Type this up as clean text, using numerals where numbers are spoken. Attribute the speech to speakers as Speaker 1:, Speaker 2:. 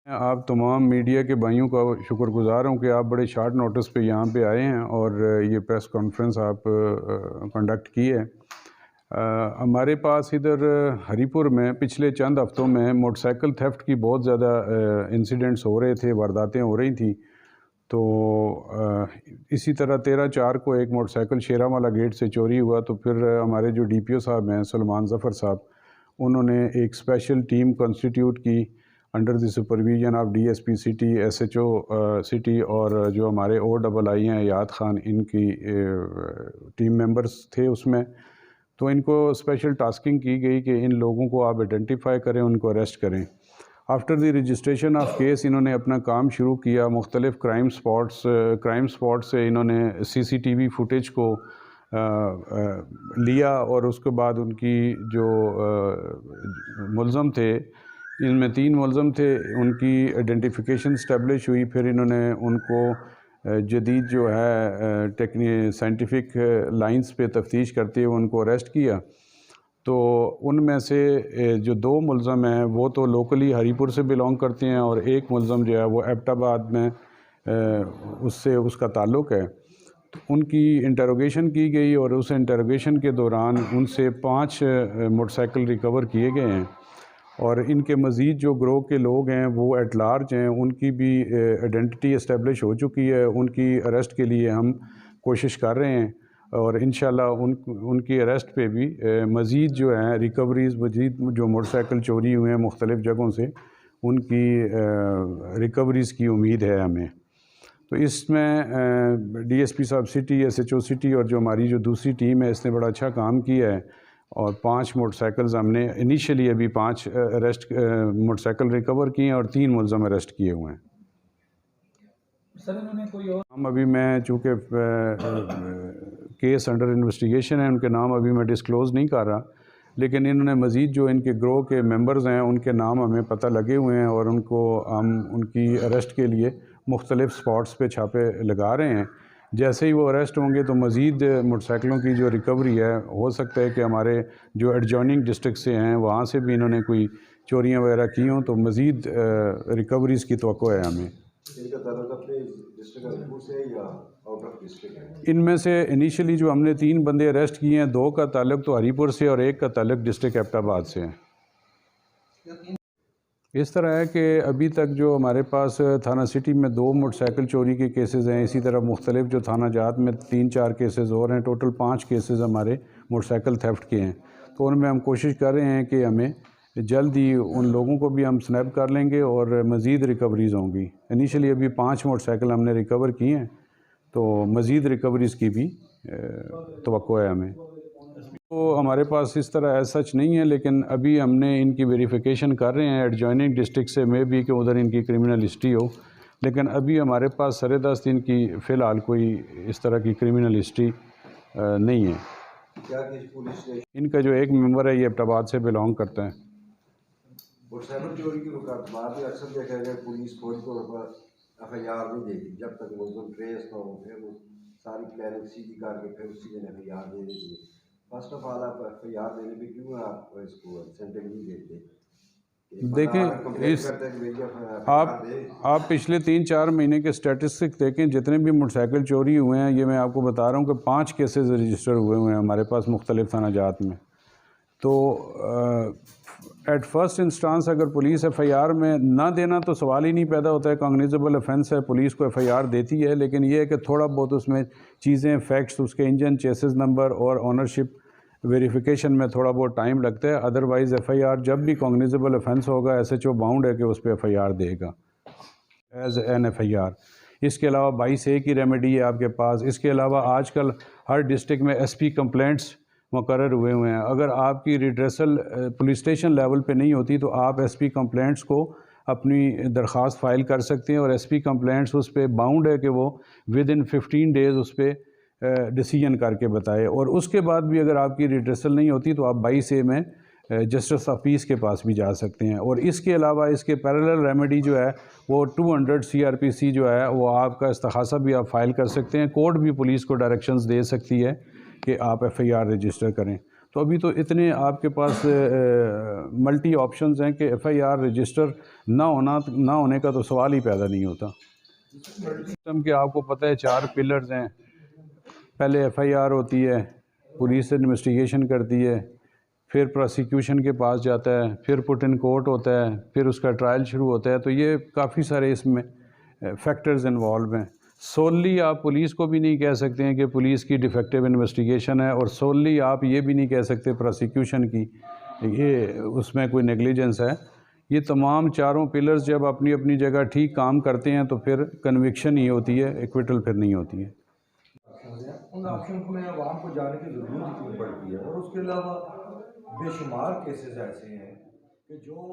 Speaker 1: آپ تمام میڈیا کے بھائیوں کا شکر گزار ہوں کہ آپ بڑے شارٹ نوٹس پہ یہاں پہ آئے ہیں اور یہ پریس کانفرنس آپ کنڈکٹ کی ہے۔ ہمارے پاس ادھر ہری پور میں پچھلے چند ہفتوں میں موٹر سائیکل تھیفٹ کی بہت زیادہ انسیڈنٹس ہو رہے تھے، وارداتیں ہو رہی تھیں۔ تو اسی طرح 13/4 کو ایک موٹر سائیکل شیرا والا گیٹ سے چوری ہوا، تو پھر ہمارے جو ڈی پی او صاحب ہیں سلمان ظفر صاحب، انہوں نے ایک اسپیشل ٹیم کنسٹیٹیوٹ کی under the supervision of D S P city, S H O city, اور جو ہمارے OII ہیں یاد خان، ان کی ٹیم ممبرز تھے اس میں۔ تو ان کو اسپیشل ٹاسکنگ کی گئی کہ ان لوگوں کو آپ آئیڈینٹیفائی کریں، ان کو اریسٹ کریں۔ After the registration of case انہوں نے اپنا کام شروع کیا، مختلف کرائم سپاٹ سے انہوں نے CCTV فوٹیج کو لیا، اور اس کے بعد ان کی جو ملزم تھے، ان میں 3 ملزم تھے، ان کی آئیڈینٹیفیکیشن اسٹیبلش ہوئی۔ پھر انہوں نے ان کو جدید جو ہے سائنٹیفک لائنز پہ تفتیش کرتے ہوئے ان کو اریسٹ کیا۔ تو ان میں سے جو 2 ملزم ہیں وہ تو لوکلی ہری پور سے بلانگ کرتے ہیں، اور ایک ملزم جو ہے وہ ایبٹ آباد میں اس کا تعلق ہے۔ تو ان کی انٹروگیشن کی گئی، اور اس انٹروگیشن کے دوران ان سے 5 موٹر سائیکل ریکور کیے گئے ہیں، اور ان کے مزید جو گروہ کے لوگ ہیں وہ ایٹ لارج ہیں، ان کی بھی آئیڈینٹی اسٹیبلش ہو چکی ہے۔ ان کی اریسٹ کے لیے ہم کوشش کر رہے ہیں، اور انشاءاللہ ان کی اریسٹ پہ بھی مزید جو ہیں ریکوریز، مزید جو موٹر سائیکل چوری ہوئے ہیں مختلف جگہوں سے، ان کی ریکوریز کی امید ہے ہمیں۔ تو اس میں DSP صاحب سٹی، SHO سٹی، اور جو ہماری جو دوسری ٹیم ہے، اس نے بڑا اچھا کام کیا ہے، اور 5 موٹر سائیکلز ہم نے انیشلی ابھی 5 موٹر سائیکل ریکور کیے ہیں، اور 3 ملزم اریسٹ کیے ہوئے ہیں۔
Speaker 2: سر انہوں نے کوئی اور
Speaker 1: ہم ابھی میں چونکہ کیس انڈر انویسٹیگیشن ہے، ان کے نام ابھی میں ڈسکلوز نہیں کر رہا، لیکن انہوں نے مزید جو ان کے گروہ کے ممبرز ہیں ان کے نام ہمیں پتہ لگے ہوئے ہیں، اور ہم ان کی اریسٹ کے لیے مختلف سپاٹس پہ چھاپے لگا رہے ہیں۔ جیسے ہی وہ اریسٹ ہوں گے تو مزید موٹر سائیکلوں کی جو ریکوری ہے، ہو سکتا ہے کہ ہمارے جو ایڈجوائننگ ڈسٹرکٹ سے ہیں وہاں سے بھی انہوں نے کوئی چوریاں وغیرہ کی ہوں، تو مزید ریکوریز کی توقع ہے ہمیں۔
Speaker 3: ان کا تعلق اپنے ڈسٹرکٹ ہری پور سے ہے یا آؤٹ آف ڈسٹرکٹ ہے؟
Speaker 1: ان میں سے انیشلی جو ہم نے 3 بندے اریسٹ کیے ہیں، 2 کا تعلق تو ہری پور سے اور 1 کا تعلق ڈسٹرکٹ ایبٹ آباد سے ہے۔ اس طرح ہے کہ ابھی تک جو ہمارے پاس تھانہ سٹی میں 2 موٹر سائیکل چوری کے کیسز ہیں، اسی طرح مختلف جو تھانہ جات میں 3-4 کیسز اور ہیں، ٹوٹل 5 کیسز ہمارے موٹر سائیکل تھیفٹ کے ہیں۔ تو ان میں ہم کوشش کر رہے ہیں کہ ہمیں جلد ہی ان لوگوں کو بھی ہم سنیپ کر لیں گے، اور مزید ریکوریز ہوں گی۔ انیشلی ابھی 5 موٹر سائیکل ہم نے ریکور کی ہیں، تو مزید ریکوریز کی بھی توقع ہے ہمیں۔ تو ہمارے پاس اس طرح ایز سچ نہیں ہے، لیکن ابھی ہم نے ان کی ویریفیکیشن کر رہے ہیں ایڈجوائننگ ڈسٹرکٹ سے، میں بھی کہ ادھر ان کی کرمنل ہسٹری ہو، لیکن ابھی ہمارے پاس سر دست ان کی فی الحال کوئی اس طرح کی کرمنل ہسٹری نہیں ہے۔
Speaker 3: کیا کسی پولیس نے
Speaker 1: ان کا جو ایک ممبر ہے یہ ایبٹ آباد سے بلانگ کرتا ہے۔
Speaker 3: موٹر سائیکل چوری کی وقات میں اکثر دیکھا گیا پولیس فوری طور پر FIR نہیں دیتی، جب تک ملزم ٹریس نہ ہو، پھر وہ ساری پلاننگ سیدھی کر کے پھر اسی دن FIR دے دیتی ہے۔ فرسٹ آف آل آپ FIR دینے پہ کیوں آپ اس کو انسینٹیو نہیں دیتے؟
Speaker 1: دیکھیں آپ پچھلے 3-4 مہینے کے اسٹیٹسٹک دیکھیں، جتنے بھی موٹر سائیکل چوری ہوئے ہیں، یہ میں آپ کو بتا رہا ہوں کہ 5 کیسز رجسٹر ہوئے ہیں ہمارے پاس مختلف تھانہ جات میں۔ تو ایٹ فرسٹ انسٹانس اگر پولیس FIR میں نہ دینا تو سوال ہی نہیں پیدا ہوتا ہے، کانگنیزیبل آفینس ہے، پولیس کو FIR دیتی ہے، لیکن یہ ہے کہ تھوڑا بہت اس میں چیزیں، فیکٹس، اس کے انجن، چیسز نمبر اور آنرشپ ویریفیکیشن میں تھوڑا بہت ٹائم لگتا ہے۔ ادروائز FIR جب بھی کانگنیزیبل آفینس ہوگا SHO باؤنڈ ہے کہ اس پہ FIR دے گا ایز این FIR۔ اس کے علاوہ 22A کی ریمیڈی ہے آپ کے پاس۔ اس کے علاوہ آج کل ہر ڈسٹرکٹ میں SP کمپلینٹس مقرر ہوئے ہیں۔ اگر آپ کی ریڈریسل پولیس اسٹیشن لیول پہ نہیں ہوتی تو آپ SP کمپلینٹس کو اپنی درخواست فائل کر سکتے ہیں، اور SP کمپلینٹس اس پہ باؤنڈ ہے کہ وہ within 15 days اس پہ ڈیسیجن کر کے بتائے، اور اس کے بعد بھی اگر آپ کی ریڈریسل نہیں ہوتی تو آپ 22A میں جسٹس آف پیس کے پاس بھی جا سکتے ہیں۔ اور اس کے علاوہ اس کے پیرالل ریمیڈی جو ہے وہ 200 CRPC جو ہے وہ آپ کا استغاثہ بھی آپ فائل کر سکتے ہیں۔ کورٹ بھی پولیس کو ڈائریکشنز دے سکتی ہے کہ آپ FIR رجسٹر کریں۔ تو ابھی تو اتنے آپ کے پاس ملٹی آپشنز ہیں کہ ایف آئی آر رجسٹر نہ ہونے کا تو سوال ہی پیدا نہیں ہوتا. سسٹم کے آپ کو پتہ ہے 4 پلرز ہیں. پہلے ایف آئی آر ہوتی ہے, پولیس انویسٹیگیشن کرتی ہے, پھر پروسیکیوشن کے پاس جاتا ہے, پھر پٹ ان کورٹ ہوتا ہے, پھر اس کا ٹرائل شروع ہوتا ہے. تو یہ کافی سارے اس میں فیکٹرز انوالو ہیں. سوللی آپ پولیس کو بھی نہیں کہہ سکتے ہیں کہ پولیس کی ڈیفیکٹیو انویسٹیگیشن ہے, اور سوللی آپ یہ بھی نہیں کہہ سکتے پروسیکیوشن کی یہ اس میں کوئی نیگلیجنس ہے. یہ تمام چاروں پلرز جب اپنی اپنی جگہ ٹھیک کام کرتے ہیں تو پھر کنوکشن ہی ہوتی ہے, ایکویٹل پھر نہیں ہوتی ہے.
Speaker 4: ان آپشن میں عوام کو جانے کی ضرورت کیوں پڑتی ہے؟ اور اس کے علاوہ بے شمار کیسز ایسے ہیں کہ جو